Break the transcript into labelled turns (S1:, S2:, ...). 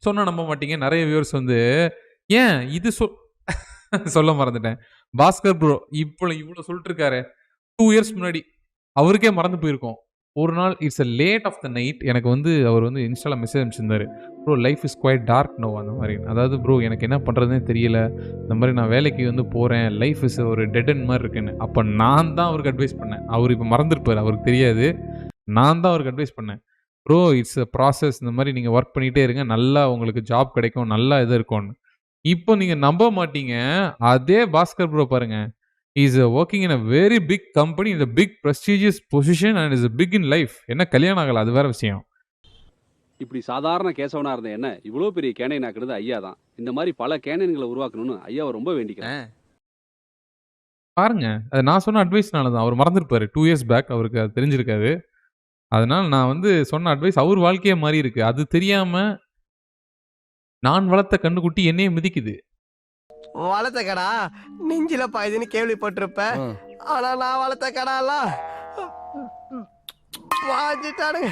S1: சொன்னா நம்ப மாட்டீங்க. நெறைய வியூவர்ஸ் வந்து, "ஏன் இது சொல்ல மறந்துட்டேன். பாஸ்கர் ப்ரோ இவ்ளோ சொல்ட்டு இருக்காரே, 2 இயர்ஸ் முன்னாடி அவருக்கே மறந்து போயிருக்கும். ஒரு நாள் it's late of the night எனக்கு வந்து அவர் வந்து இன்ஸ்டால மெசேஜ் அனுப்பிச்சிருந்தாரு. "Bro life is quite dark now" அந்த மாரி. அதாவது "ப்ரோ எனக்கு என்ன பண்றதுன்னே தெரியல. இந்த மாரி நான் வேலைக்கு வந்து போறேன். லைஃப் இஸ் ஒரு டெட் எண்ட் மாரி இருக்குன்னு." அப்ப நான் தான் அவருக்கு அட்வைஸ் பண்ணேன். அவரு இப்ப மறந்திருப்பாரு. அவருக்கு தெரியாது. நான் தான் அவருக்கு அட்வைஸ் பண்ணேன். "Bro it's a process. இந்த மாரி நீங்க வொர்க் பண்ணிட்டே இருங்க. நல்லா உங்களுக்கு ஜாப் கிடைக்கும். நல்லா இது இருக்கும்ன்னு." இப்போ நீங்க நம்ப மாட்டீங்க. அதே பாஸ்கர் ப்ரோ பாருங்க. He is working in a very big company in a big prestigious position and is big in life. என்ன கல்யாணம் ஆகல. அது வேற விஷயம்.
S2: இப்படி சாதாரண கேசவனா இருந்த என்ன இவ்வளோ பெரிய கேனையன் ஆக்குனது ஐயா தான். இந்த மாதிரி பல கேனையன்களை உருவாக்கணும்னு ஐயாவை ரொம்ப வேண்டிக்கிறேன்.
S1: பாருங்க. அது நான் சொன்ன அட்வைஸ்னால தான். அவரு மறந்திருப்பாரு. 2 இயர்ஸ் பேக் அவருக்கு அது தெரிஞ்சிருக்காது. அதனால நான் வந்து சொன்ன அட்வைஸ் அவர் வாழ்க்கையே மாறியிருக்கு. அது தெரியாம நான் வளர்த்த கன்னுக்குட்டி என்னைய மிதிக்குது.
S3: வளர்த்த கடா நெஞ்சில பாயுதுன்னு கேள்விப்பட்டிருப்ப. ஆனா நான் வளர்த்த கடாலாம் பாஞ்சிட்டானுங்க.